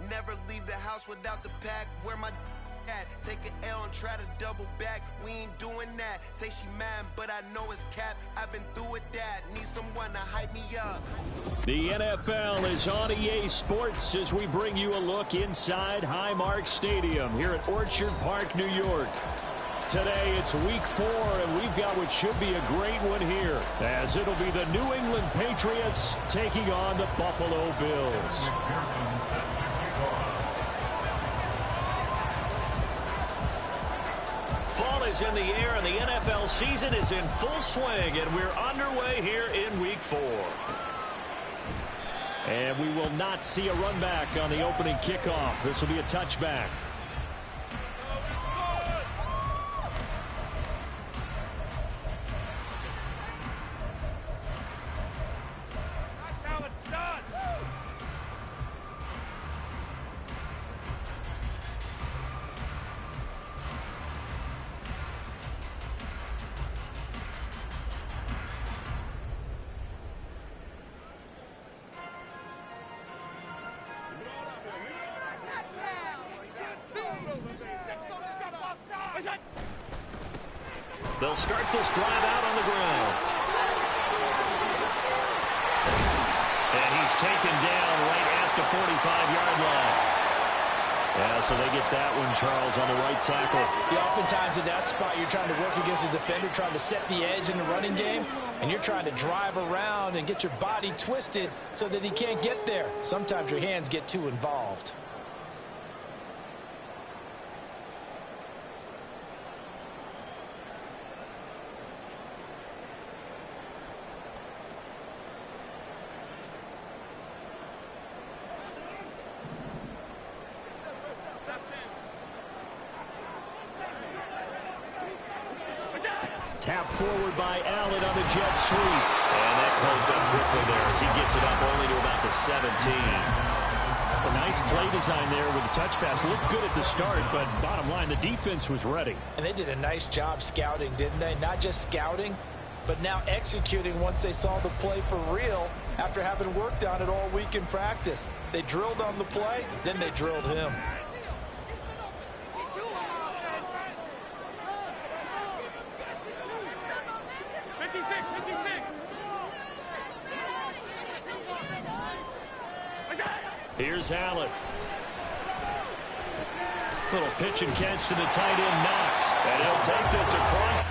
never leave the house without the pack. Where my at? Take an L and try to double back. We ain't doing that. Say she mad, but I know it's cap. I've been through with that. Need someone to hype me up. The NFL is on EA Sports as we bring you a look inside Highmark Stadium here at Orchard Park, New York. Today it's week 4, and we've got what should be a great one here, as it'll be the New England Patriots taking on the Buffalo Bills. Fall is in the air, and the NFL season is in full swing, and we're underway here in week 4. And we will not see a run back on the opening kickoff. This will be a touchback. They'll start this drive out on the ground. And he's taken down right at the 45-yard line. Yeah, so they get that one, Charles, on the right tackle. Yeah, oftentimes in that spot, you're trying to work against a defender, trying to set the edge in the running game, and you're trying to drive around and get your body twisted so that he can't get there. Sometimes your hands get too involved. Tap forward by Allen on the jet sweep. And that closed up quickly there as he gets it up only to about the 17. A nice play design there with the touch pass. Looked good at the start, but bottom line, the defense was ready. And they did a nice job scouting, didn't they? Not just scouting, but now executing once they saw the play for real after having worked on it all week in practice. They drilled on the play, then they drilled him. Here's Allen. Little pitch and catch to the tight end, Knox. And he'll take this across.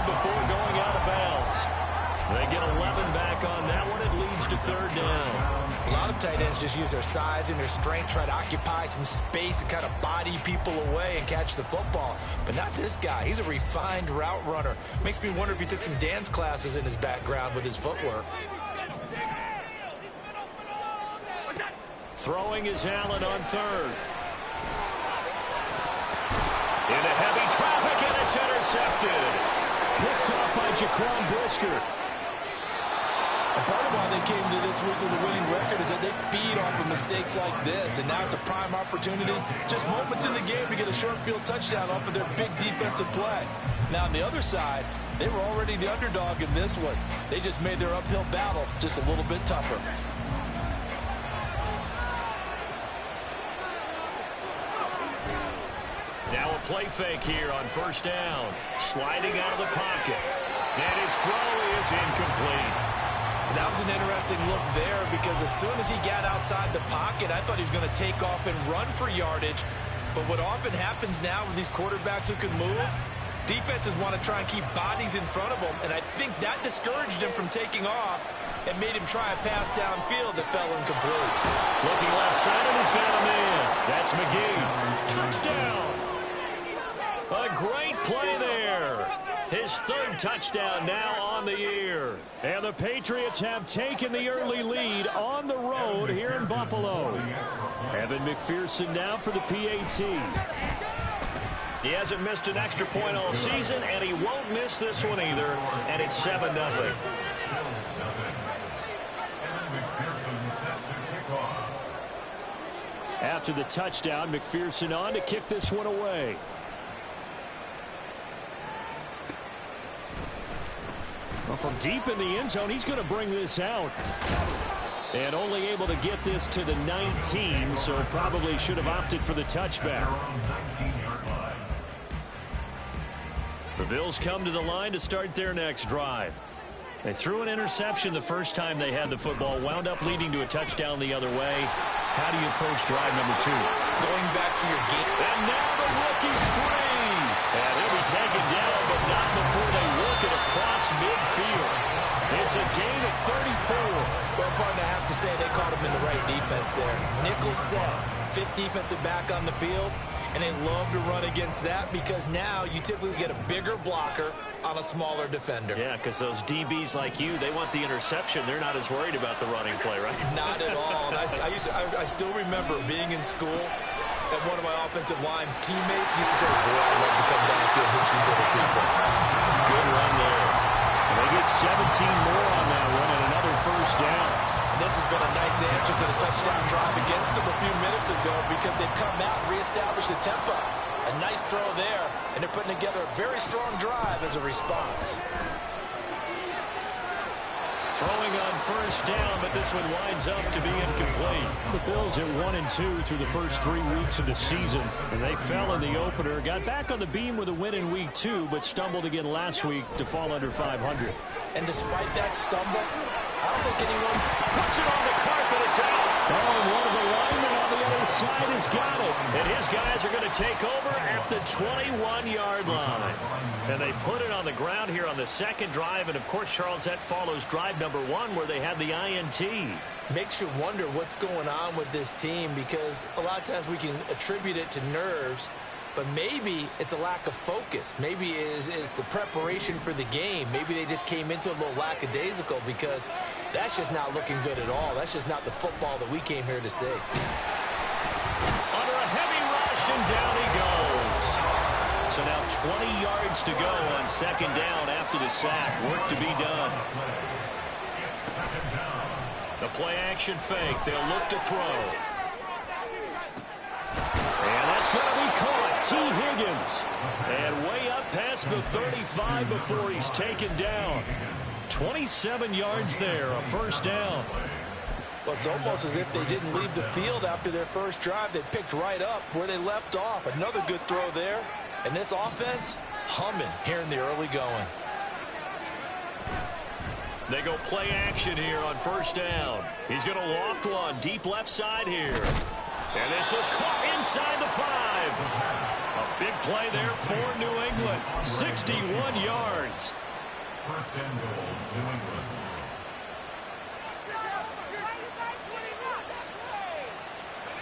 Before going out of bounds. They get 11 back on that one. It leads to third down. A lot of tight ends just use their size and their strength, try to occupy some space and kind of body people away and catch the football. But not this guy. He's a refined route runner. Makes me wonder if he took some dance classes in his background with his footwork. Throwing is Allen on third. Into heavy traffic, and it's intercepted. Picked off by Jaquan Brisker. A part of why they came to this week with a winning record is that they feed off of mistakes like this, and now it's a prime opportunity, just moments in the game to get a short field touchdown off of their big defensive play. Now on the other side, they were already the underdog in this one. They just made their uphill battle just a little bit tougher. Now a play fake here on first down. Sliding out of the pocket. And his throw is incomplete. That was an interesting look there because as soon as he got outside the pocket, I thought he was going to take off and run for yardage. But what often happens now with these quarterbacks who can move, Defenses want to try and keep bodies in front of him, and I think that discouraged him from taking off and made him try a pass downfield that fell incomplete. Looking left side, and he's got a man. That's McGee. Touchdown. A great play there. His third touchdown now on the year. And the Patriots have taken the early lead on the road here in Buffalo. Evan McPherson now for the PAT. He hasn't missed an extra point all season, and he won't miss this one either. And it's 7-0. After the touchdown, McPherson on to kick this one away. Well, from deep in the end zone, he's going to bring this out. And only able to get this to the 19, so probably should have opted for the touchback. The Bills come to the line to start their next drive. They threw an interception the first time they had the football, wound up leading to a touchdown the other way. How do you approach drive number 2? Going back to your game. And now the rookie's free. And he'll be taken down, but not before they work it across midfield. It's a gain of 34. Well, partner, I have to say they caught him in the right defense there. Nickel set, fifth defensive back on the field. And they love to run against that because now you typically get a bigger blocker on a smaller defender. Yeah, because those DBs like you, they want the interception. They're not as worried about the running play, right? Not at all. And I still remember being in school, and one of my offensive line teammates used to say, boy, I'd love to come downfield and hit you little people. Good run there. And they get 17 more on that one and another first down. This has been a nice answer to the touchdown drive against them a few minutes ago because they've come out and reestablished the tempo. A nice throw there, and they're putting together a very strong drive as a response. Throwing on first down, but this one winds up to be incomplete. The Bills at 1-2 through the first 3 weeks of the season, and they fell in the opener. Got back on the beam with a win in week 2, but stumbled again last week to fall under 500. And despite that stumble, I don't think anyone's puts it on the carpet. It's out. Oh, and one of the linemen on the other side has got it. And his guys are going to take over at the 21-yard line. And they put it on the ground here on the second drive. And, of course, Charles, that follows drive number 1 where they had the INT. Makes you wonder what's going on with this team because a lot of times we can attribute it to nerves. But maybe it's a lack of focus. Maybe is the preparation for the game. Maybe they just came into a little lackadaisical because that's just not looking good at all. That's just not the football that we came here to see. Under a heavy rush, and down he goes. So now 20 yards to go on second down after the sack. Work to be done. The play action fake. They'll look to throw. And that's going to be caught. T. Higgins. And way up past the 35 before he's taken down. 27 yards there, a first down. Well, it's almost as if they didn't leave the field after their first drive. They picked right up where they left off. Another good throw there. And this offense, humming here in the early going. They go play action here on first down. He's going to loft one deep left side here. And this is caught inside the 5. A big play there for New England. 61 yards. First and goal, New England.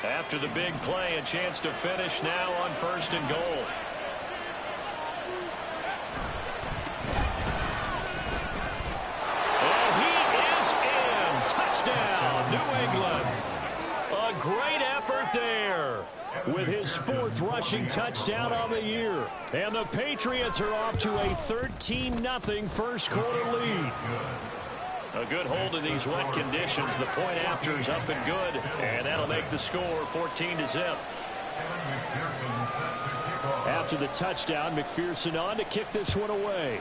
After the big play, a chance to finish now on first and goal. And he is in. Touchdown, New England. A great effort there with his 4th rushing touchdown on the year. And the Patriots are off to a 13-0 first quarter lead. A good hold in these wet conditions. The point after is up and good. And that'll make the score 14-0. After the touchdown, McPherson on to kick this one away.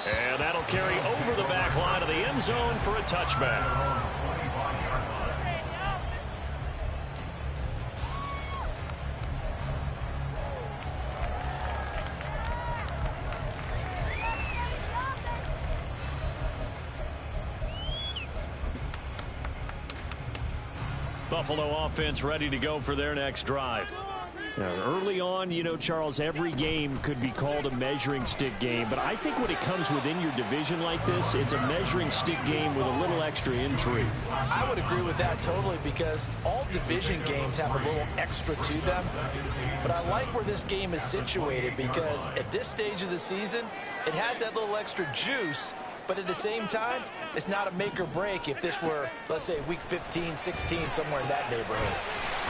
And that'll carry over the back line of the end zone for a touchback. Buffalo offense ready to go for their next drive. Now, early on, you know, Charles, every game could be called a measuring stick game. But I think when it comes within your division like this, it's a measuring stick game with a little extra intrigue. I would agree with that totally because all division games have a little extra to them. But I like where this game is situated because at this stage of the season, it has that little extra juice. But at the same time, it's not a make or break if this were, let's say, week 15, 16, somewhere in that neighborhood.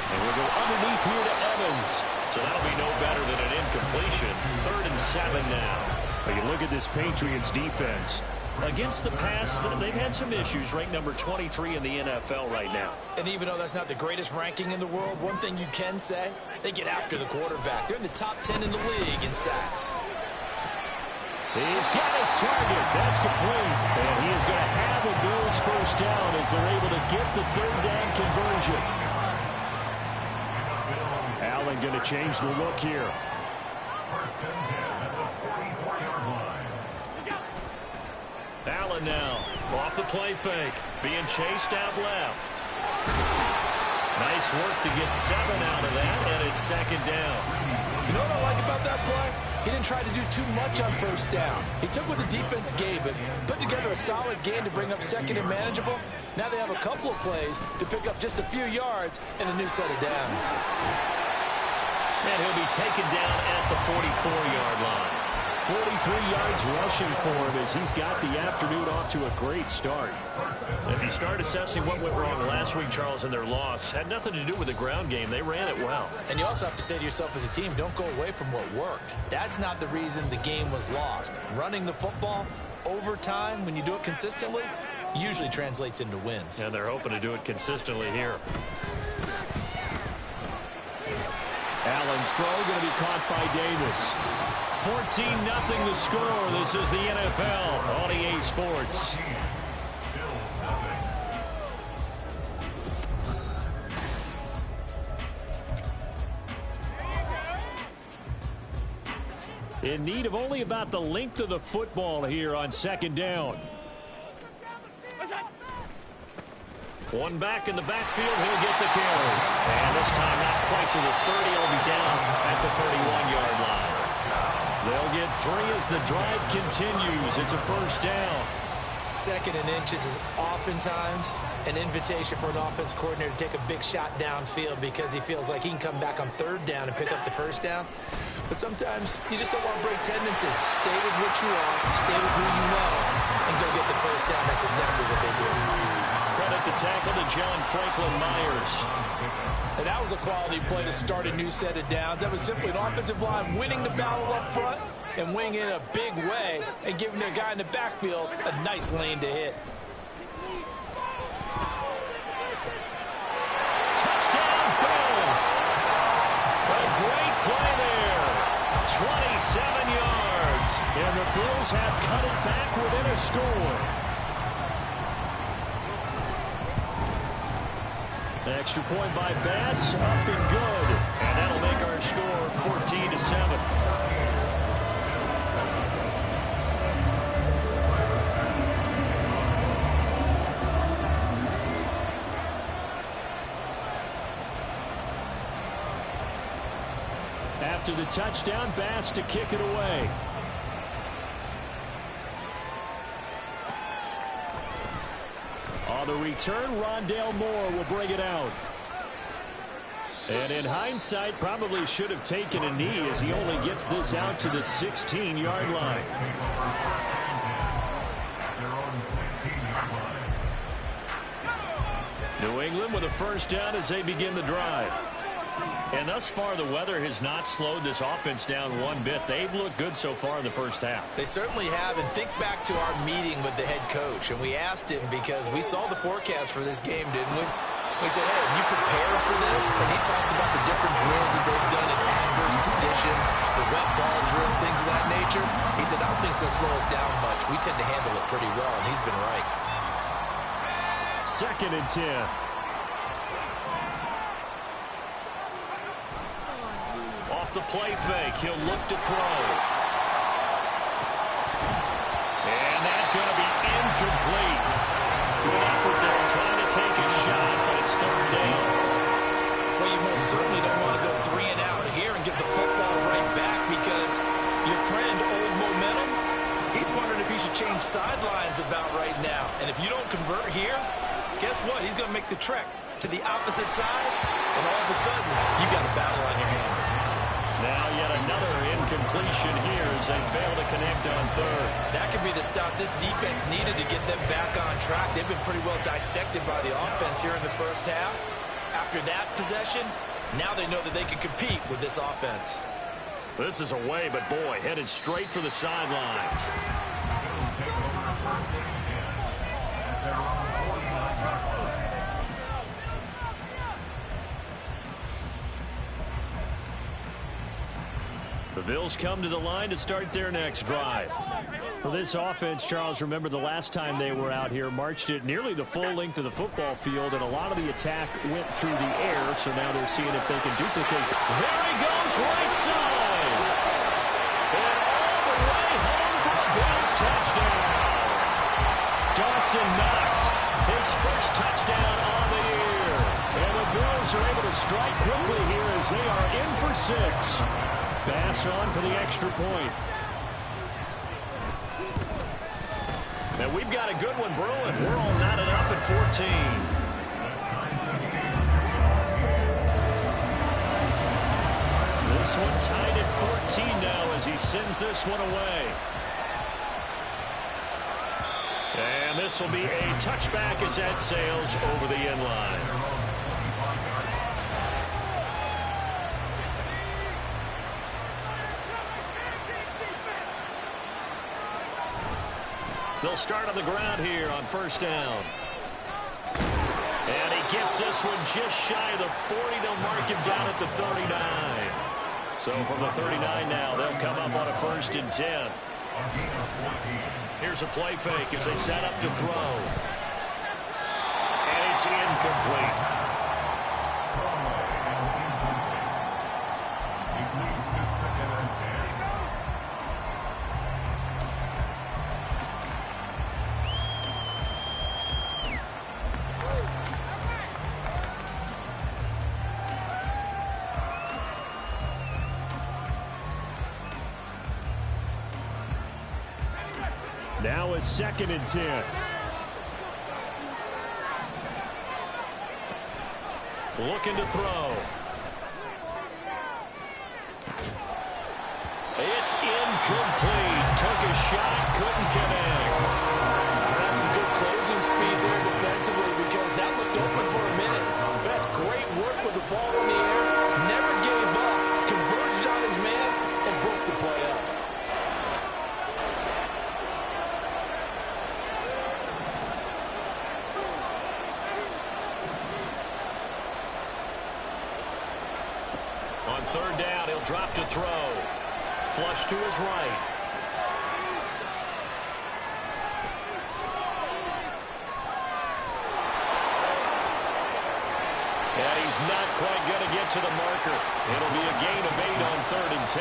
And we'll go underneath here to Evans. So that'll be no better than an incompletion. 3rd and 7 now. But you look at this Patriots defense. Against the pass, they've had some issues. Ranked number 23 in the NFL right now. And even though that's not the greatest ranking in the world, one thing you can say, they get after the quarterback. They're in the top 10 in the league in sacks. He's got his target. That's complete. And he is going to have a Bills first down as they're able to get the 3rd down conversion. Allen going to change the look here. Allen now off the play fake. Being chased out left. Nice work to get 7 out of that, and it's 2nd down. You know what I like about that play? He didn't try to do too much on first down. He took what the defense gave him, put together a solid game to bring up 2nd and manageable. Now they have a couple of plays to pick up just a few yards and a new set of downs. And he'll be taken down at the 44-yard line. 43 yards rushing for him as he's got the afternoon off to a great start. If you start assessing what went wrong last week, Charles, in their loss, had nothing to do with the ground game. They ran it well. And you also have to say to yourself as a team, don't go away from what worked. That's not the reason the game was lost. Running the football over time, when you do it consistently, usually translates into wins. And they're hoping to do it consistently here. Allen's throw going to be caught by Davis. 14-0 the score. This is the NFL on EA Sports. In need of only about the length of the football here on 2nd down. One back in the backfield, he'll get the carry. And this time not quite to the 30, he'll be down at the 31-yard line. They'll get 3 as the drive continues. It's a first down. 2nd and inches is oftentimes an invitation for an offense coordinator to take a big shot downfield because he feels like he can come back on 3rd down and pick up the first down. But sometimes you just don't want to break tendencies. Stay with what you are, stay with who you know, and go get the first down. That's exactly what they do. Credit the tackle to John Franklin Myers. And that was a quality play to start a new set of downs. That was simply an offensive line winning the battle up front and winning in a big way and giving their guy in the backfield a nice lane to hit. Touchdown, Bills. A great play there. 27 yards. And the Bills have cut it back within a score. Extra point by Bass, up and good. And that'll make our score 14-7. After the touchdown, Bass to kick it away. On the return, Rondale Moore will bring it out. And in hindsight, probably should have taken a knee as he only gets this out to the 16-yard line. New England with a first down as they begin the drive. And thus far, the weather has not slowed this offense down one bit. They've looked good so far in the first half. They certainly have, and think back to our meeting with the head coach, and we asked him because we saw the forecast for this game, didn't we? We said, hey, have you prepared for this? And he talked about the different drills that they've done in adverse conditions, the wet ball drills, things of that nature. He said, I don't think it's going to slow us down much. We tend to handle it pretty well, and he's been right. 2nd and 10. Off the play fake, he'll look to throw. And that's going to be incomplete. Good effort there, trying to take a shot, but it's 3rd down. Well, you most certainly don't want to go 3 and out He's wondering if he should change sidelines about right now. And if you don't convert here, guess what? He's going to make the trek to the opposite side, and all of a sudden, you've got a battle on your hands. Now yet another incompletion here as they fail to connect on third. That could be the stop this defense needed to get them back on track. They've been pretty well dissected by the offense here in the first half. After that possession, now they know that they can compete with this offense. This is away, but boy, headed straight for the sidelines. The Bills come to the line to start their next drive. For this offense, Charles, remember the last time they were out here, marched it nearly the full length of the football field, and a lot of the attack went through the air, so now they're seeing if they can duplicate. There he goes, right side! And all the way home for a Bills touchdown. Dawson Knox, his first touchdown on the year. And the Bills are able to strike quickly here as they are in for 6. Pass on for the extra point. And we've got a good one brewing. We're all knotted up at 14. This one tied at 14 now as he sends this one away. And this will be a touchback as that sails over the end line. They'll start on the ground here on first down. And he gets this one just shy of the 40. They'll mark him down at the 39. So from the 39 now, they'll come up on a 1st and 10. Here's a play fake as they set up to throw. And it's incomplete. Now a 2nd and 10. Looking to throw. It's incomplete. Took a shot, couldn't connect. That's some good closing speed there defensively because that looked open for a minute. That's great work with the ball in the air. Never gave up. Converged on his man and broke the play up. On 3rd down, he'll drop to throw. Flush to his right. And he's not quite going to get to the marker. It'll be a gain of 8 on 3rd and 10.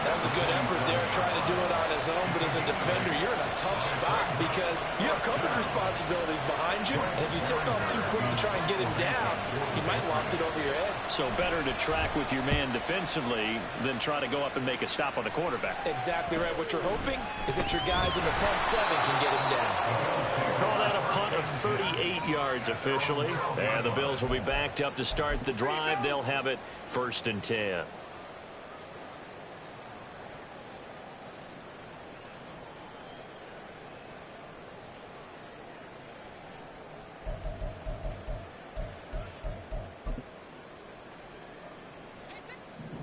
That was a good effort there, trying to do it on his own, but as a defender, you're in a tough spot because you have coverage responsibilities behind you, and if you take off too quick to try and get him down, he might loft it over your head. So better to track with your man defensively than try to go up and make a stop on the quarterback. Exactly right. What you're hoping is that your guys in the front 7 can get him down. Call that a punt of 38 yards officially. And the Bills will be backed up to start the drive. They'll have it 1st and 10.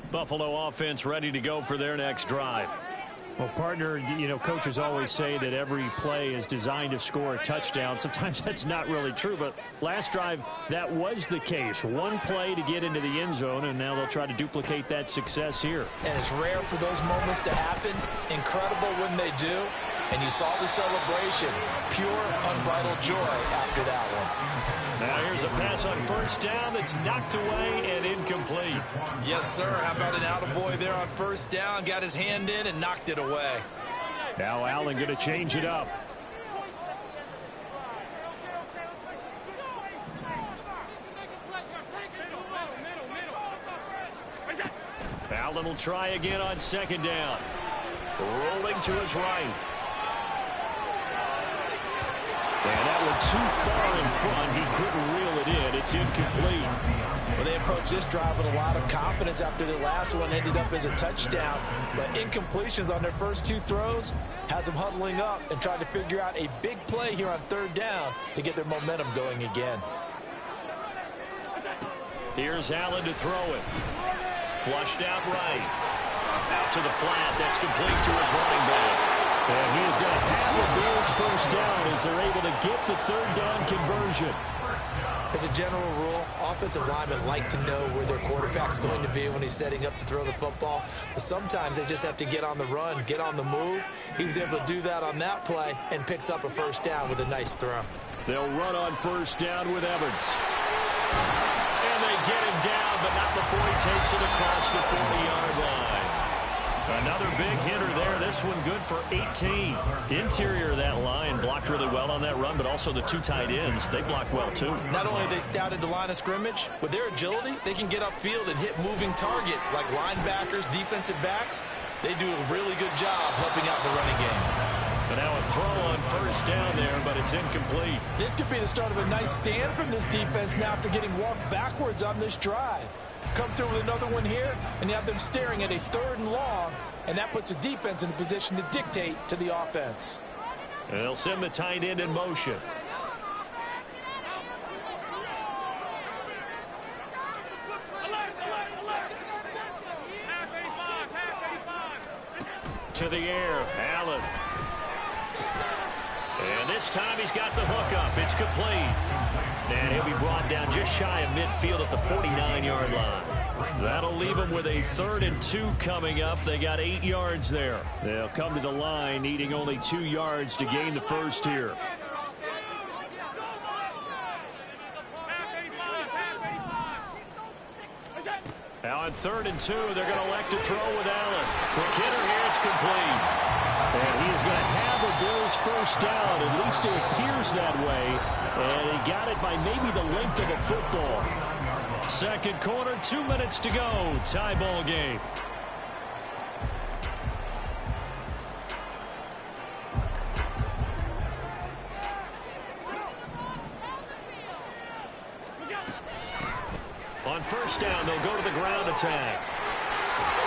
Buffalo offense ready to go for their next drive. Well, partner, you know, coaches always say that every play is designed to score a touchdown. Sometimes that's not really true, but last drive, that was the case. One play to get into the end zone, and now they'll try to duplicate that success here. And it's rare for those moments to happen. Incredible when they do. And you saw the celebration. Pure, unbridled joy after that one. Now here's a pass on 1st down that's knocked away and incomplete. Yes, sir. How about an attaboy there on 1st down? Got his hand in and knocked it away. Now Allen going to change it up. Allen will try again on 2nd down. Rolling to his right. And that went too far in front. He couldn't reel it in. It's incomplete. Well, they approached this drive with a lot of confidence after their last one ended up as a touchdown. But incompletions on their first two throws has them huddling up and trying to figure out a big play here on third down to get their momentum going again. Here's Allen to throw it. Flushed out right. Out to the flat. That's complete to his running back. And he is going to have the Bills first down as they're able to get the third down conversion. As a general rule, offensive linemen like to know where their quarterback's going to be when he's setting up to throw the football. But sometimes they just have to get on the run, get on the move. He was able to do that on that play and picks up a first down with a nice throw. They'll run on first down with Evans. And they get him down, but not before he takes it across the 40-yard line. Another big hitter there. This one good for 18. Interior of that line blocked really well on that run, but also the two tight ends, they blocked well too. Not only have they scouted the line of scrimmage, with their agility, they can get upfield and hit moving targets like linebackers, defensive backs. They do a really good job helping out the running game. But now a throw on first down there, but it's incomplete. This could be the start of a nice stand from this defense now after getting walked backwards on this drive. Come through with another one here, and you have them staring at a 3rd and long, and that puts the defense in a position to dictate to the offense. And they'll send the tight end in motion. To the air, Allen. And this time he's got the hook up. It's complete. And he'll be brought down just shy of midfield at the 49-yard line. That'll leave him with a 3rd and 2 coming up. They got 8 yards there. They'll come to the line needing only 2 yards to gain the first here. Now on 3rd and 2, they're going to elect to throw with Allen. Quick hitter here, it's complete. And he is going to have the Bills first down. At least it appears that way. And he got it by maybe the length of a football. Second quarter, 2 minutes to go. Tie ball game. On first down, they'll go to the ground attack.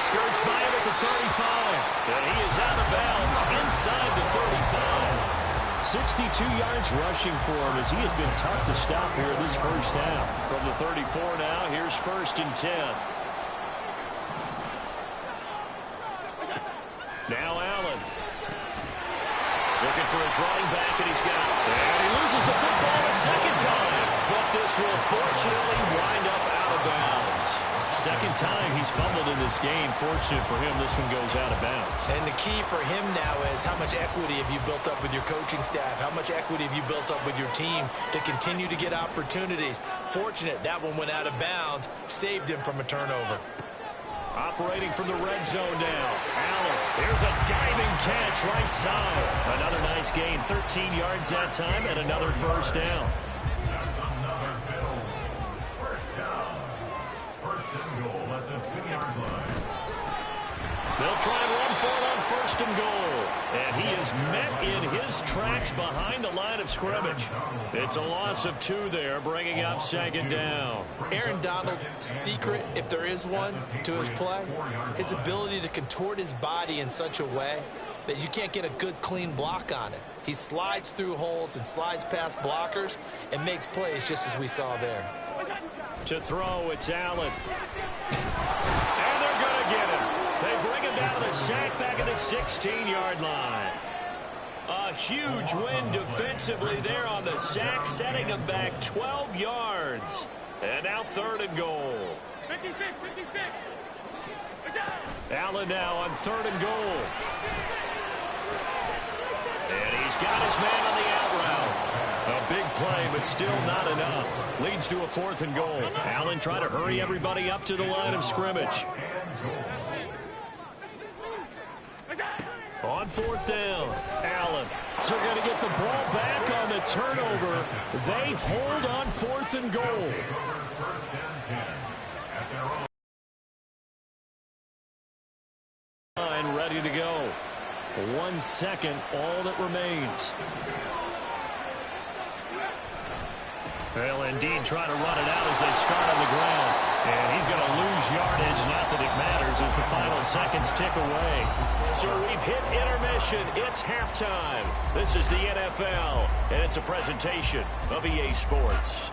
Skirts by him at the 35. And he is out of bounds inside the 35. 62 yards rushing for him as he has been tough to stop here this first half. From the 34 now, here's 1st and 10. Now Allen. Looking for his running back, and he's got it. And he loses the football a second time. But this will fortunately wind up out of bounds. Second time he's fumbled in this game. Fortunate for him, this one goes out of bounds. And the key for him now is how much equity have you built up with your coaching staff? How much equity have you built up with your team to continue to get opportunities? Fortunate that one went out of bounds, saved him from a turnover. Operating from the red zone now. Allen, here's a diving catch right side. Another nice gain, 13 yards that time, and another first down. They'll try and run for it on 1st and goal. And he is met in his tracks behind the line of scrimmage. It's a loss of 2 there, bringing up 2nd down. Aaron Donald's secret, if there is one, to his play, his ability to contort his body in such a way that you can't get a good, clean block on it. He slides through holes and slides past blockers and makes plays just as we saw there. To throw, it's Allen. And they're going to get him. They bring him down to the sack back at the 16-yard line. A huge win defensively there on the sack, setting him back 12 yards. And now 3rd and goal. 56. Allen now on 3rd and goal. And he's got his man on the out route. A big play, but still not enough. Leads to a 4th and goal. Allen trying to hurry everybody up to the line of scrimmage. On 4th down, Allen. So they're going to get the ball back on the turnover. They hold on 4th and goal. And ready to go. 1 second, all that remains. They'll indeed try to run it out as they start on the ground. And he's going to lose yardage. Not that it matters as the final seconds tick away. So we've hit intermission. It's halftime. This is the NFL, and it's a presentation of EA Sports.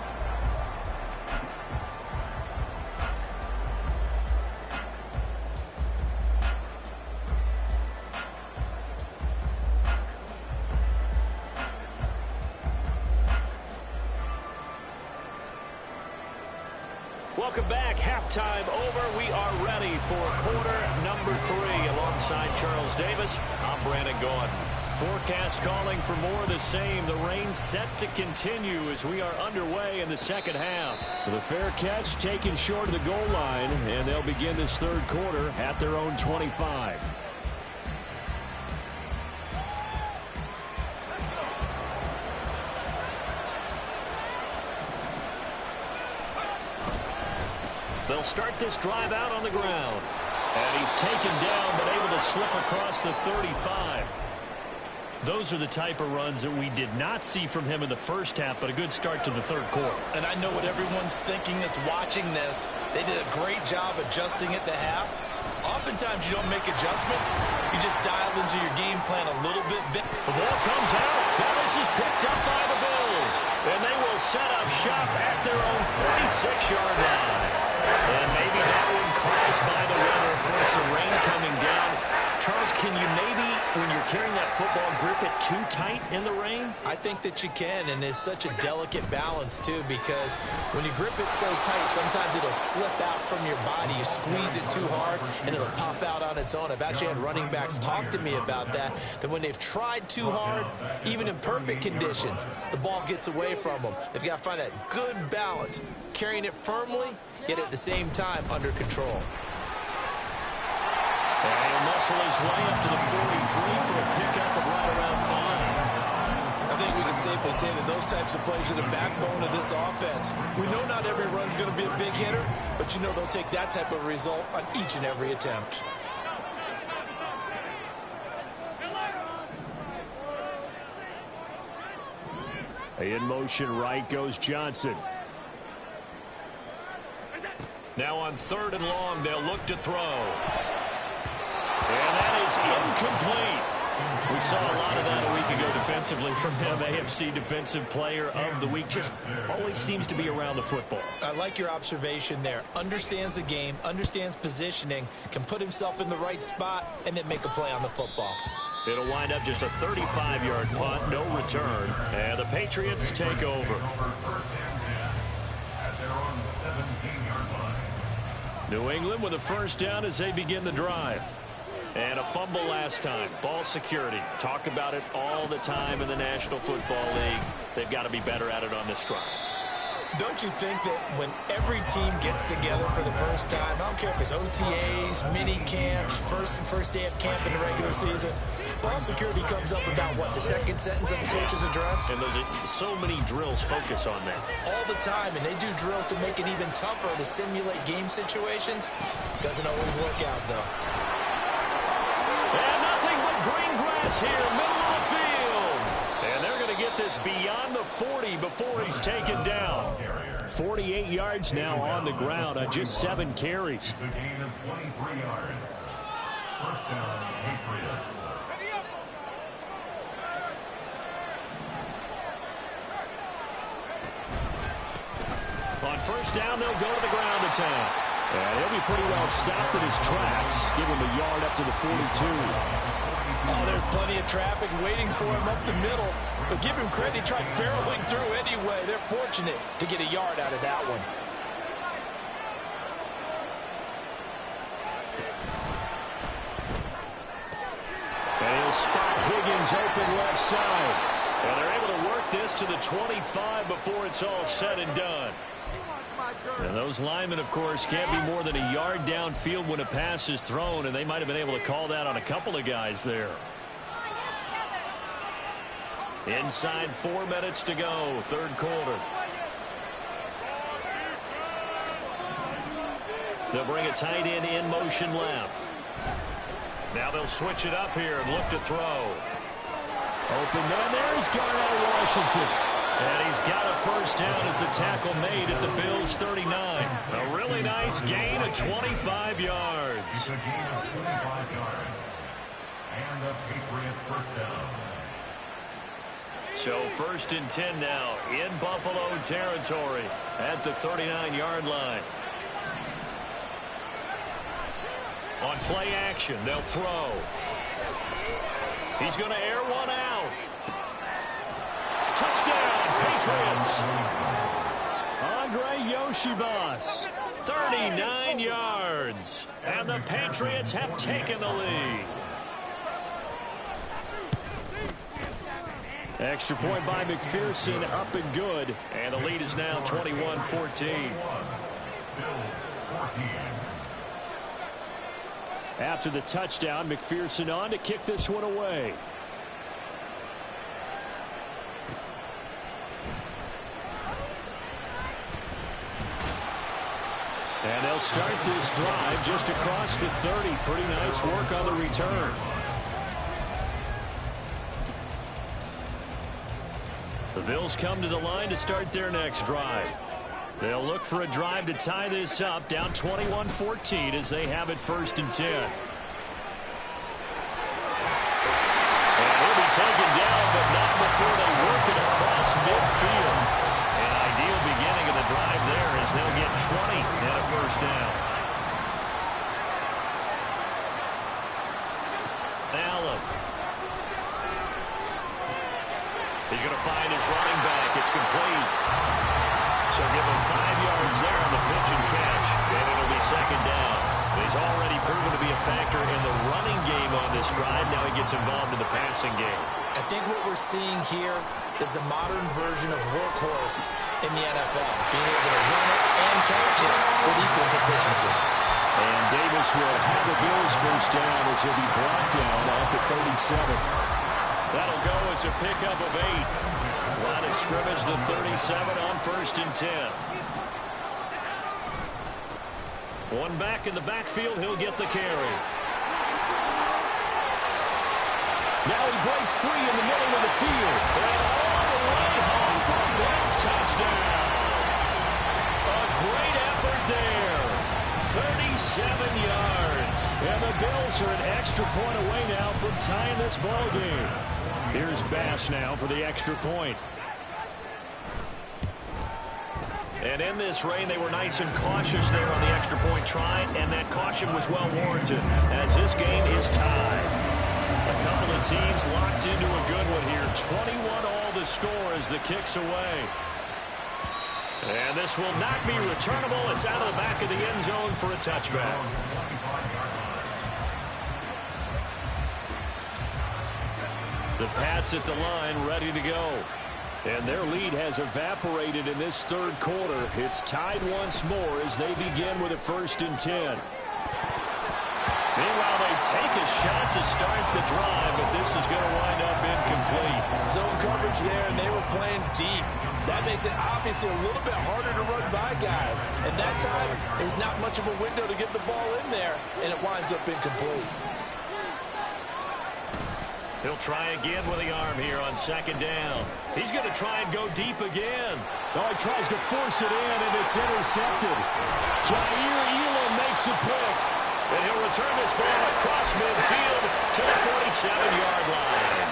Welcome back. Halftime over. We are ready for quarter number 3. Alongside Charles Davis, I'm Brandon Gaudin. Forecast calling for more of the same. The rain set to continue as we are underway in the second half. The fair catch taken short of the goal line, and they'll begin this third quarter at their own 25. They'll start this drive out on the ground. And he's taken down, but able to slip across the 35. Those are the type of runs that we did not see from him in the first half, but a good start to the third quarter. And I know what everyone's thinking that's watching this. They did a great job adjusting at the half. Oftentimes you don't make adjustments. You just dial into your game plan a little bit. The ball comes out. Now this is picked up by the Bills. And they will set up shop at their own 46-yard line. And maybe that one caused by the weather. Of course, the rain coming down. Charles, can you maybe, when you're carrying that football, grip it too tight in the rain? I think that you can, and it's such a delicate balance, too, because when you grip it so tight, sometimes it'll slip out from your body. You squeeze it too hard, and it'll pop out on its own. I've actually had running backs talk to me about that when they've tried too hard, even in perfect conditions, the ball gets away from them. They've got to find that good balance, carrying it firmly, yet at the same time under control. And he'll muscle his way up to the 43 for a pickup of right around 5. I think we can safely say that those types of plays are the backbone of this offense. We know not every run's going to be a big hitter, but you know they'll take that type of result on each and every attempt. In motion right goes Johnson. Now on 3rd and long, they'll look to throw. And that is incomplete. We saw a lot of that a week ago defensively from him. AFC Defensive Player of the Week. Just always seems to be around the football. I like your observation there. Understands the game, understands positioning, can put himself in the right spot, and then make a play on the football. It'll wind up just a 35-yard punt, no return. And the Patriots take over. New England with a first down as they begin the drive. And a fumble last time. Ball security. Talk about it all the time in the National Football League. They've got to be better at it on this drive. Don't you think that when every team gets together for the first time, I don't care if it's OTAs, mini camps, first day of camp in the regular season, ball security comes up about what, the second sentence of the coach's address? And so many drills focus on that. All the time, and they do drills to make it even tougher to simulate game situations. Doesn't always work out, though. And nothing but green grass here, middle of the field. And they're going to get this beyond the 40 before he's taken down. 48 yards now on the ground on just 7 carries. It's a gain of 23 yards. First down, Patriots. On first down, they'll go to the ground attack. He'll be pretty well stopped in his tracks. Give him a yard up to the 42. Oh, there's plenty of traffic waiting for him up the middle. But give him credit, he tried barreling through anyway. They're fortunate to get a yard out of that one. And he'll spot Higgins open left side. And they're able to work this to the 25 before it's all said and done. And those linemen, of course, can't be more than a yard downfield when a pass is thrown, and they might have been able to call that on a couple of guys there. Inside 4 minutes to go, third quarter. They'll bring a tight end in motion left. Now they'll switch it up here and look to throw. Open man, there's Darnell Washington. And he's got a first down as a tackle made at the Bills' 39. A really nice gain of 25 yards. It's a gain of 25 yards. And the Patriots first down. So 1st and 10 now in Buffalo territory at the 39-yard line. On play action, they'll throw. He's going to air one out. Touchdown, Patriots. Andre Yoshibas. 39 yards. And the Patriots have taken the lead. Extra point by McPherson, up and good. And the lead is now 21-14. After the touchdown, McPherson on to kick this one away. And they'll start this drive just across the 30. Pretty nice work on the return. The Bills come to the line to start their next drive. They'll look for a drive to tie this up, down 21-14 as they have it 1st and 10. And he'll be taken down, but not before they work it across midfield. An ideal beginning of the drive there as they'll get 20 and a first down. Allen. He's going to find his running back. It's complete. So give him 5 yards there on the pitch and catch, and it'll be 2nd down. He's already proven to be a factor in the running game on this drive. Now he gets involved in the passing game. I think what we're seeing here is the modern version of workhorse in the NFL, being able to run it and catch it with equal proficiency. And Davis will have the Bills first down as he'll be brought down at the 37. That'll go as a pickup of 8. Line of scrimmage, the 37 on 1st and 10. One back in the backfield, he'll get the carry. Now he breaks free in the middle of the field. And all the way home for a Bills touchdown. A great effort there. 37 yards. And the Bills are an extra point away now from tying this ball game. Here's Bass now for the extra point. And in this rain, they were nice and cautious there on the extra point try, and that caution was well warranted as this game is tied. A couple of teams locked into a good one here. 21-all the score as the kick's away. And this will not be returnable. It's out of the back of the end zone for a touchback. The Pats at the line ready to go. And their lead has evaporated in this 3rd quarter. It's tied once more as they begin with a 1st and 10. Meanwhile, they take a shot to start the drive, but this is going to wind up incomplete. Zone coverage there, and they were playing deep. That makes it obviously a little bit harder to run by guys. And that time, there's not much of a window to get the ball in there, and it winds up incomplete. He'll try again with the arm here on 2nd down. He's going to try and go deep again. Oh, he tries to force it in, and it's intercepted. Jair Elam makes a pick. And he'll return this ball across midfield to the 47-yard line.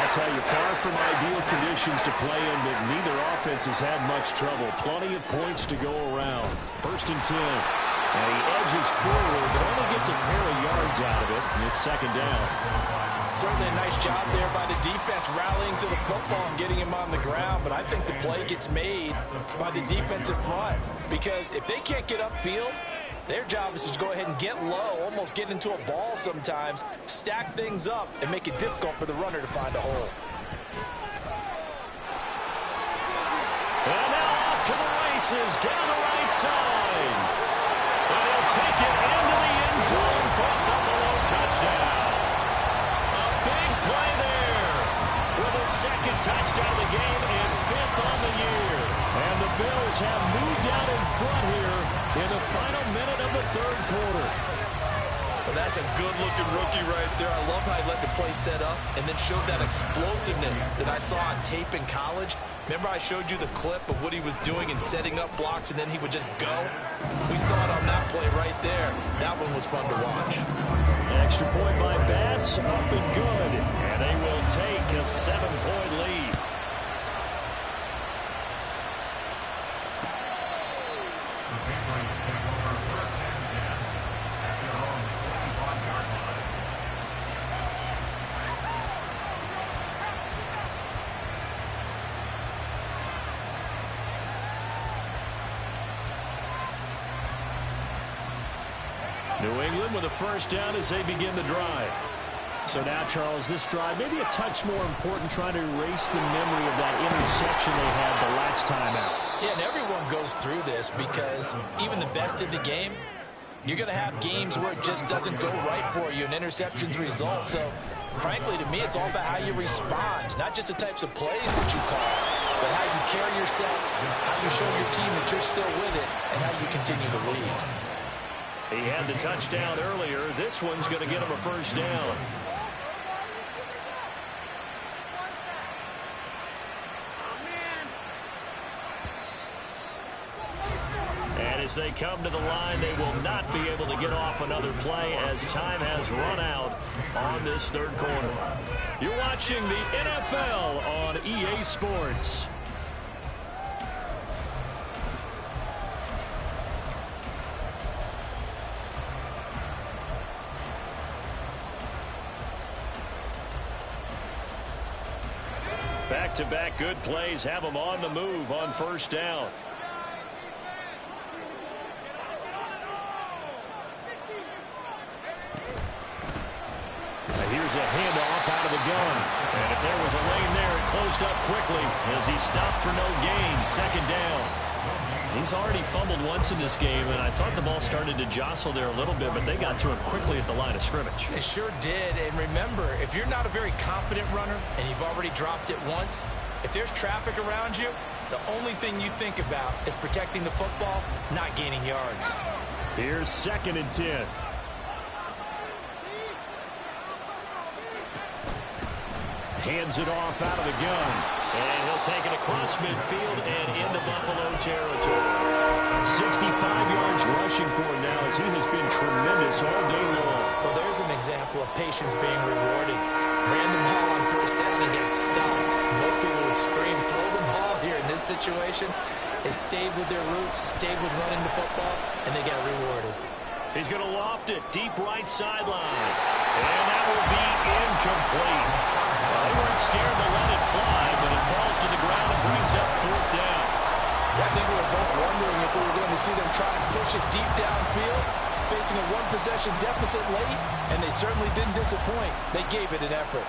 That's how you're far from ideal conditions to play in, but neither offense has had much trouble. Plenty of points to go around. 1st and 10. And he edges forward, but only gets a pair of yards out of it, and it's 2nd down. Certainly a nice job there by the defense rallying to the football and getting him on the ground, but I think the play gets made by the defensive front because if they can't get upfield, their job is to go ahead and get low, almost get into a ball sometimes, stack things up, and make it difficult for the runner to find a hole. And now off to the races down the right side. And he'll take it into the end zone for a Buffalo touchdown. A big play there with a 2nd touchdown of the game and 5th on the year. And the Bills have moved out in front here in the final minute of the 3rd quarter. Well, that's a good-looking rookie right there. I love how he let the play set up and then showed that explosiveness that I saw on tape in college. Remember I showed you the clip of what he was doing and setting up blocks, and then he would just go? We saw it on that play right there. That one was fun to watch. Extra point by Bass, up and good. And they will take a 7-point lead. The Patriots take over first and 10 at their own 25-yard line. New England with a first down as they begin the drive. So now, Charles, this drive maybe a touch more important, trying to erase the memory of that interception they had the last time out. Yeah, and everyone goes through this because even the best in the game, you're going to have games where it just doesn't go right for you and interceptions result. So, frankly, to me, it's all about how you respond, not just the types of plays that you call, but how you carry yourself, how you show your team that you're still with it, and how you continue to lead. He had the touchdown earlier. This one's going to get him a first down. And as they come to the line, they will not be able to get off another play as time has run out on this third quarter. You're watching the NFL on EA Sports. Back-to-back good plays have them on the move on first down. Here's a handoff out of the gun. And if there was a lane there, it closed up quickly as he stopped for no gain. Second down. He's already fumbled once in this game, and I thought the ball started to jostle there a little bit, but they got to him quickly at the line of scrimmage. They sure did. And remember, if you're not a very confident runner and you've already dropped it once, if there's traffic around you, the only thing you think about is protecting the football, not gaining yards. Here's 2nd and 10. Hands it off out of the gun. And he'll take it across midfield and into Buffalo territory. 65 yards rushing for him now as he has been tremendous all day long. Well, there's an example of patience being rewarded. Ran the ball on first down and got stuffed. Most people would scream, throw the ball here in this situation. They stayed with their roots, stayed with running the football, and they got rewarded. He's going to loft it deep right sideline. And that will be incomplete. They weren't scared to let it fly, but it falls to the ground and brings up 4th down. I think we were both wondering if we were going to see them try and push it deep downfield, facing a one-possession deficit late, and they certainly didn't disappoint. They gave it an effort.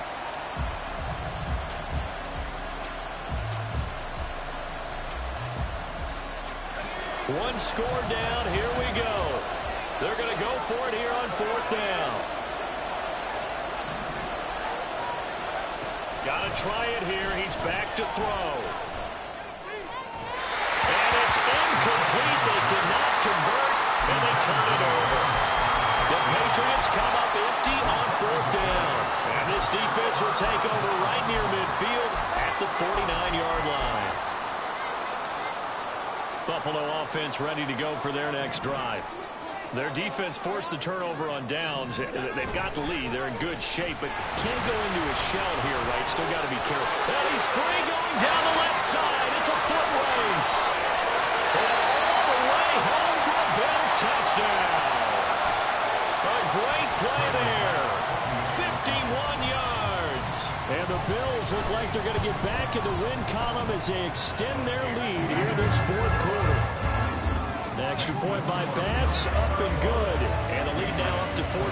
One score down. Here we go. They're going to go for it here on 4th down. Got to try it here. He's back to throw. And it's incomplete. They could not convert, and they turn it over. The Patriots come up empty on 4th down. And this defense will take over right near midfield at the 49-yard line. Buffalo offense ready to go for their next drive. Their defense forced the turnover on downs. They've got the lead. They're in good shape, but can't go into a shell here, right? Still got to be careful. And he's free going down the left side. It's a foot race. And all the way home for a Bills touchdown. A great play there. 51 yards. And the Bills look like they're going to get back in the win column as they extend their lead here this 4th quarter. An extra point by Bass, up and good. And the lead now up to 14.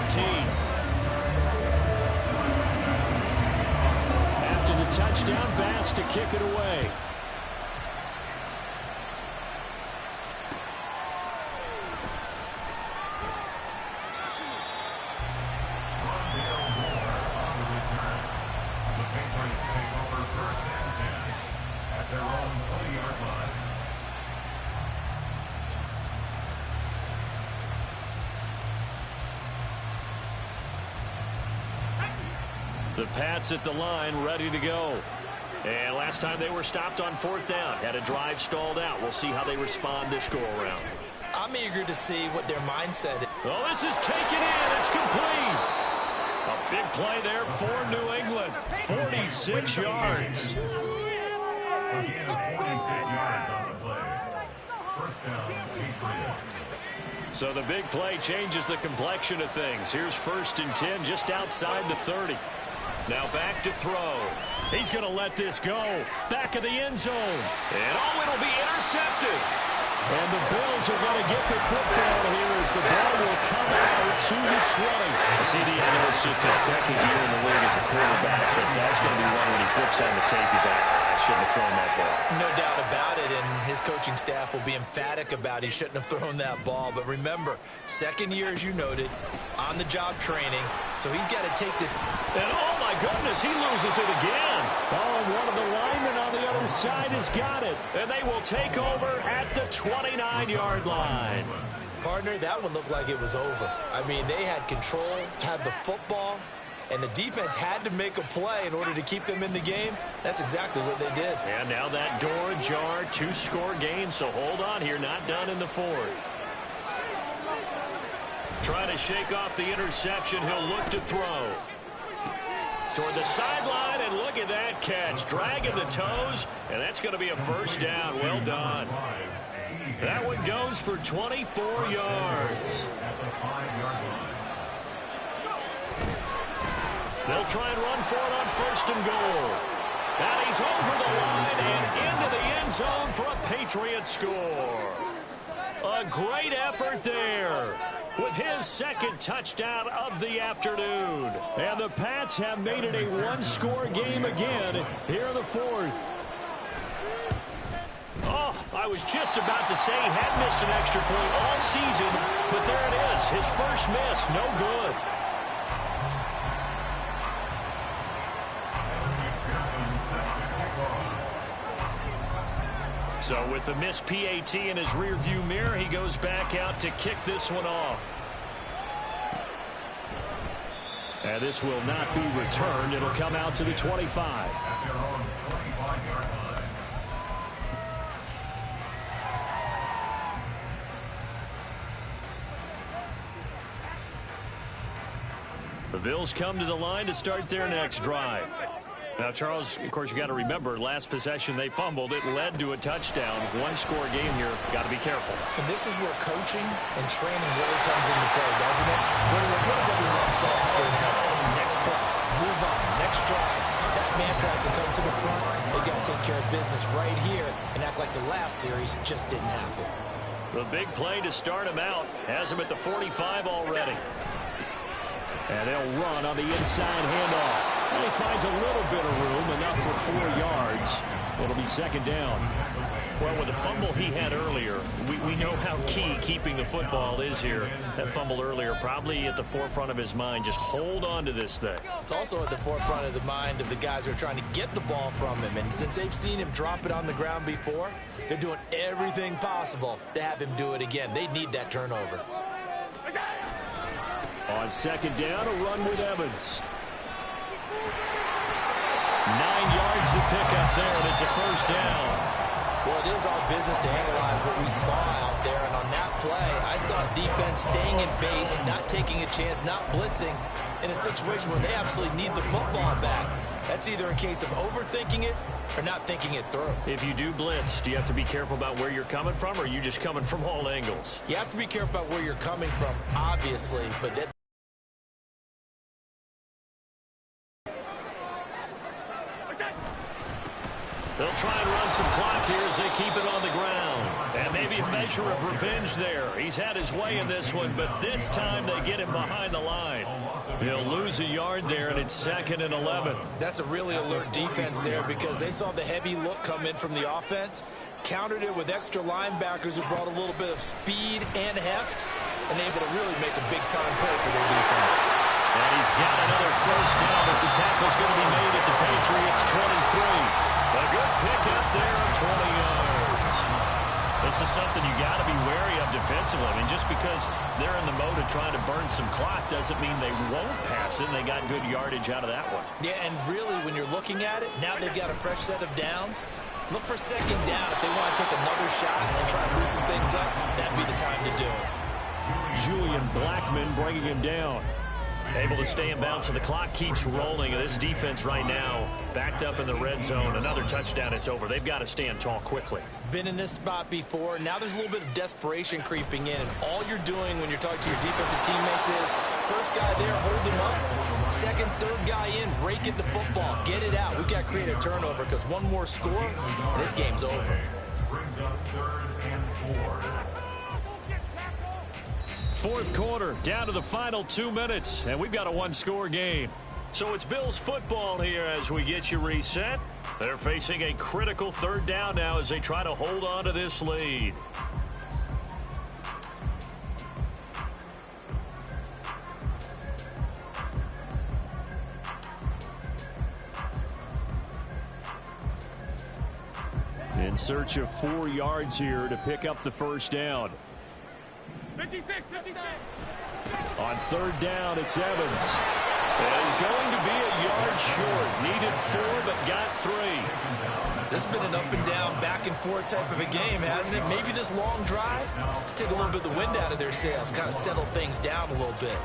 After the touchdown, Bass to kick it away. The Patriots take over first and 10 at their own 20-yard line. The Pats at the line, ready to go. And last time they were stopped on 4th down, had a drive stalled out. We'll see how they respond this go-around. I'm eager to see what their mindset is. Oh, this is taken in. It's complete. A big play there for New England. 46 yards. Again, 46 yards on the play. First down, Patriots. So the big play changes the complexion of things. Here's 1st and 10 just outside the 30. Now back to throw. He's going to let this go. Back of the end zone. And oh, it'll be intercepted. And the Bills are going to get the football here as the ball will come out to the 20. CD, I know it's just his 2nd year in the league as a quarterback, but that's going to be one when he flips on the tape. He's like, I shouldn't have thrown that ball. No doubt about it, and his coaching staff will be emphatic about he shouldn't have thrown that ball. But remember, 2nd year, as you noted, on-the-job training, so he's got to take this. And oh, my goodness, he loses it again. Oh, one of the linemen on the other side has got it. And they will take over at the 29-yard line. Partner, that one looked like it was over. I mean, they had control, had the football, and the defense had to make a play in order to keep them in the game. That's exactly what they did. And now that door ajar, 2-score game, so hold on here, not done in the 4th. Trying to shake off the interception, he'll look to throw. Toward the sideline, and look at that catch. Dragging the toes, and that's going to be a 1st down. Well done. That one goes for 24 yards. They'll try and run for it on 1st and goal. And he's over the line and into the end zone for a Patriot score. A great effort there with his 2nd touchdown of the afternoon. And the Pats have made it a 1-score game again here in the 4th. Oh, I was just about to say he had missed an extra point all season, but there it is, his first miss, no good. So with the missed PAT in his rearview mirror, he goes back out to kick this one off. And this will not be returned. It'll come out to the 25. The Bills come to the line to start their next drive. Now, Charles, of course, you got to remember, last possession they fumbled. It led to a touchdown. 1-score game here. Got to be careful. And this is where coaching and training really comes into play, doesn't it? What does everyone say after an error? Next play, move on, next drive. That man tries to come to the front. They got to take care of business right here and act like the last series just didn't happen. The big play to start him out has him at the 45 already. And they'll run on the inside handoff. And he finds a little bit of room, enough for 4 yards. It'll be 2nd down. Well, with the fumble he had earlier, we know how key keeping the football is here. That fumble earlier probably at the forefront of his mind. Just hold on to this thing. It's also at the forefront of the mind of the guys who are trying to get the ball from him. And since they've seen him drop it on the ground before, they're doing everything possible to have him do it again. They need that turnover. On 2nd down, a run with Evans. 9 yards to pick up there, and it's a 1st down. Well, it is our business to analyze what we saw out there, and on that play, I saw defense staying in base, not taking a chance, not blitzing, in a situation where they absolutely need the football back. That's either a case of overthinking it or not thinking it through. If you do blitz, do you have to be careful about where you're coming from, or are you just coming from all angles? You have to be careful about where you're coming from, obviously, but that they'll try and run some clock here as they keep it on the ground. And maybe a measure of revenge there. He's had his way in this one, but this time they get him behind the line. He'll lose a yard there, and it's 2nd and 11. That's a really alert defense there because they saw the heavy look come in from the offense, countered it with extra linebackers who brought a little bit of speed and heft, and able to really make a big-time play for their defense. And he's got another 1st down as the tackle's going to be made at the Patriots 23. A good pick up there, 20 yards. This is something you got to be wary of defensively. offensively. I mean, just because they're in the mode of trying to burn some clock doesn't mean they won't pass it. They got good yardage out of that one. Yeah, and really, when you're looking at it, now they've got a fresh set of downs. Look for second down. If they want to take another shot and try to loosen things up, that'd be the time to do it. Julian Blackman bringing him down. Able to stay in bounds, so the clock keeps rolling. This defense right now backed up in the red zone. Another touchdown, it's over. They've got to stand tall quickly. Been in this spot before. Now there's a little bit of desperation creeping in, and all you're doing when you're talking to your defensive teammates is first guy there, hold him up. Second, third guy in, rake it the football. Get it out. We've got to create a turnover because one more score, and this game's over. Brings up 3rd and 4. Fourth quarter, down to the final 2 minutes, and we've got a one-score game. So it's Bills football here as we get you reset. They're facing a critical third down now as they try to hold on to this lead. In search of 4 yards here to pick up the first down. 56. On third down, it's Evans. It is going to be a yard short. Needed 4, but got 3. This has been an up and down, back and forth type of a game, hasn't it? Maybe this long drive could take a little bit of the wind out of their sails, kind of settle things down a little bit.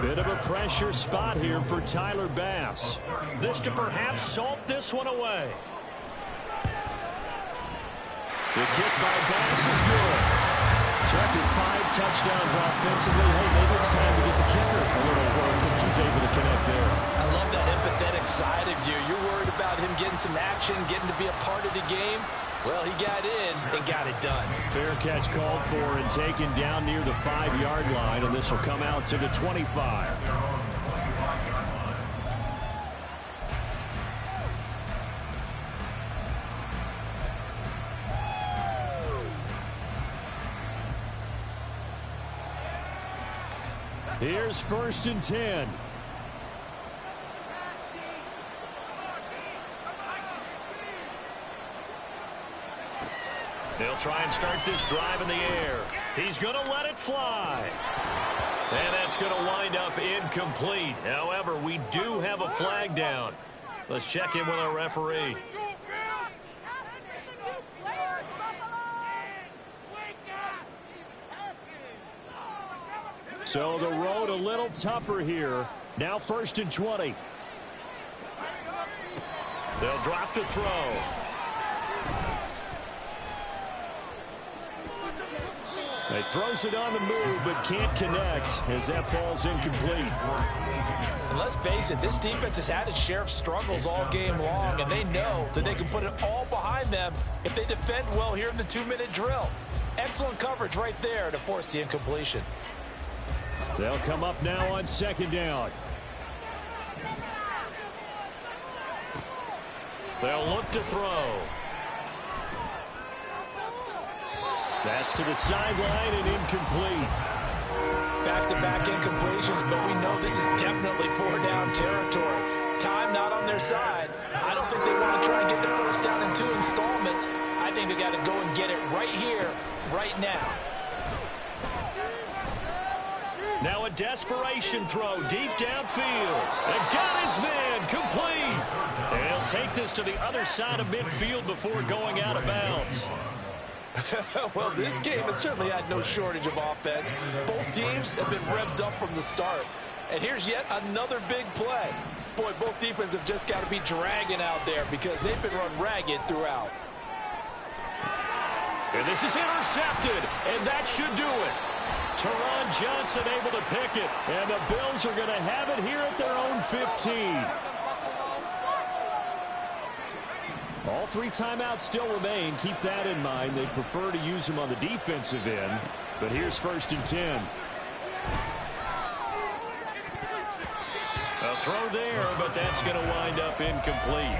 Bit of a pressure spot here for Tyler Bass. This to perhaps salt this one away. The kick by Bass is good. So after 5 touchdowns offensively, hey, maybe it's time to get the kicker a little work, and he's able to connect there. I love that empathetic side of you. You're worried about him getting some action, getting to be a part of the game. Well, he got in and got it done. Fair catch called for and taken down near the 5-yard line, and this will come out to the 25. Here's 1st and 10. They'll try and start this drive in the air. He's going to let it fly. And that's going to wind up incomplete. However, we do have a flag down. Let's check in with our referee. So the road a little tougher here. Now 1st and 20. They'll drop to throw. He throws it on the move, but can't connect as that falls incomplete. And let's face it, this defense has had its share of struggles all game long, and they know that they can put it all behind them if they defend well here in the 2-minute drill. Excellent coverage right there to force the incompletion. They'll come up now on 2nd down. They'll look to throw. That's to the sideline and incomplete. Back-to-back incompletions, but we know this is definitely 4-down territory. Time not on their side. I don't think they want to try and get the first down in 2 installments. I think they got to go and get it right here, right now. Now a desperation throw deep downfield. And got his man complete. And he'll take this to the other side of midfield before going out of bounds. Well, this game has certainly had no shortage of offense. Both teams have been revved up from the start. And here's yet another big play. Boy, both defenses have just got to be dragging out there because they've been run ragged throughout. And this is intercepted, and that should do it. Teron Johnson able to pick it, and the Bills are going to have it here at their own 15. All 3 timeouts still remain. Keep that in mind. They prefer to use them on the defensive end, but here's 1st and 10. A throw there, but that's going to wind up incomplete.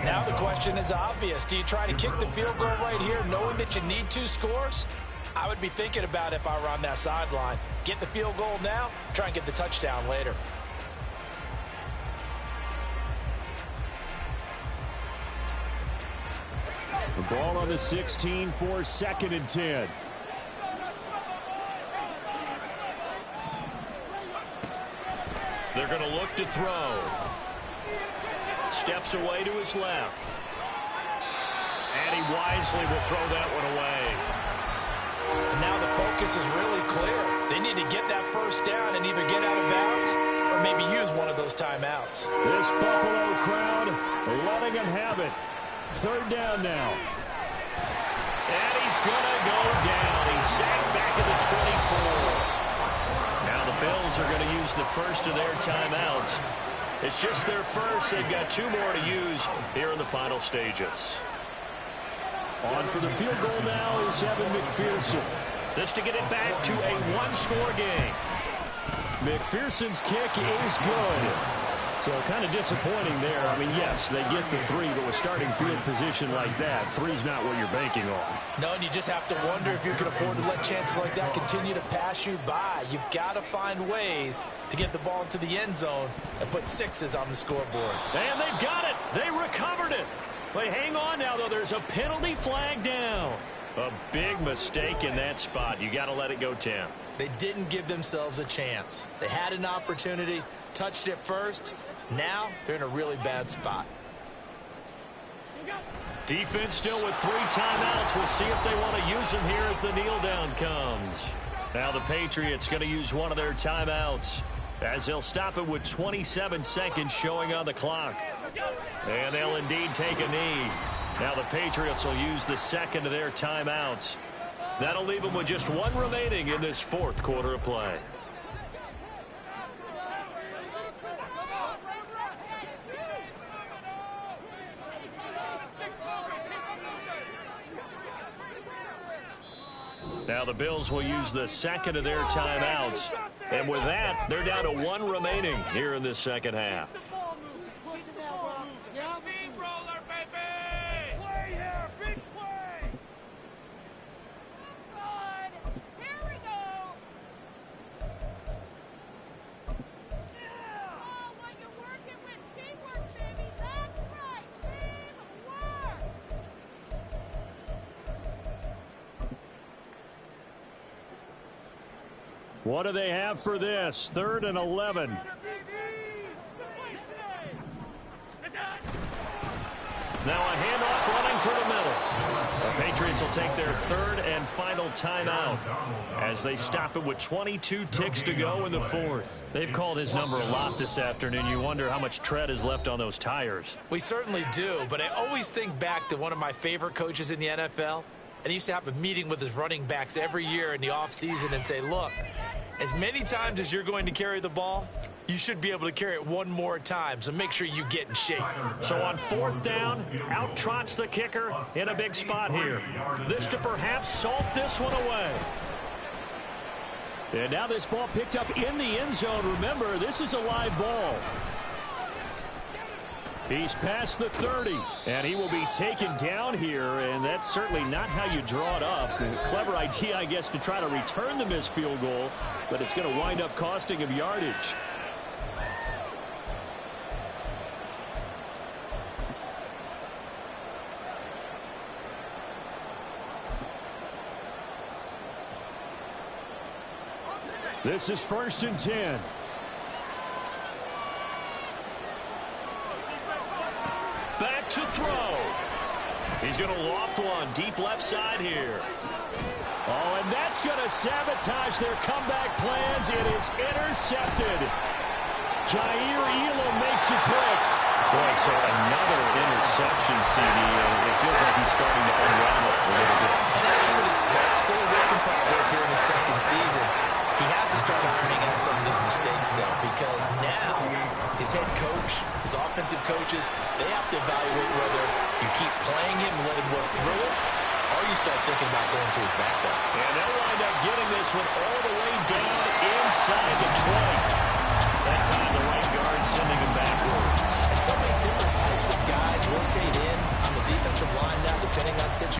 Now the question is obvious. Do you try to kick the field goal right here knowing that you need 2 scores? I would be thinking about it if I were on that sideline. Get the field goal now, try and get the touchdown later. The ball on the 16 for 2nd and 10. They're going to look to throw. Steps away to his left. And he wisely will throw that one away. And now the focus is really clear. They need to get that first down and either get out of bounds or maybe use one of those timeouts. This Buffalo crowd letting them have it. 3rd down now. And he's going to go down. He's sacked back at the 24. Now the Bills are going to use the first of their timeouts. It's just their first. They've got 2 more to use here in the final stages. On for the field goal now is Evan McPherson. This to get it back to a 1-score game. McPherson's kick is good. So kind of disappointing there. I mean, yes, they get the 3, but with starting field position like that, 3's not what you're banking on. No, and you just have to wonder if you can afford to let chances like that continue to pass you by. You've got to find ways to get the ball into the end zone and put 6s on the scoreboard. And they've got it. They recovered it. But hang on now, though. There's a penalty flag down. A big mistake in that spot. You got to let it go 10. They didn't give themselves a chance. They had an opportunity, touched it first. Now they're in a really bad spot. Defense still with 3 timeouts. We'll see if they want to use them here as the kneel down comes. Now the Patriots going to use one of their timeouts as they'll stop it with 27 seconds showing on the clock. And they'll indeed take a knee. Now the Patriots will use the 2nd of their timeouts. That'll leave them with just 1 remaining in this 4th quarter of play. Now the Bills will use the 2nd of their timeouts. And with that, they're down to 1 remaining here in this 2nd half. What do they have for this? 3rd and 11. Now a handoff running through the middle. The Patriots will take their 3rd and final timeout as they stop it with 22 ticks to go in the 4th. They've called his number a lot this afternoon. You wonder how much tread is left on those tires. We certainly do, but I always think back to one of my favorite coaches in the NFL. And he used to have a meeting with his running backs every year in the offseason and say, look, as many times as you're going to carry the ball, you should be able to carry it 1 more time, so make sure you get in shape. So on 4th down, out trots the kicker in a big spot here. This to perhaps salt this one away. And now this ball picked up in the end zone. Remember, this is a live ball. He's past the 30, and he will be taken down here, and that's certainly not how you draw it up. Clever idea, I guess, to try to return the missed field goal, but it's going to wind up costing him yardage. This is 1st and 10. Back to throw. He's going to loft one deep left side here. Oh, and that's going to sabotage their comeback plans. It is intercepted. Jair Elam makes it quick. Boy, so another interception, CD. It feels like he's starting to unravel a little bit. And as you would expect, still a work in progress here in his 2nd season. He has to start ironing out some of his mistakes, though, because now his head coach, his offensive coaches, they have to evaluate whether you keep playing him and let him work through it, or you start thinking about going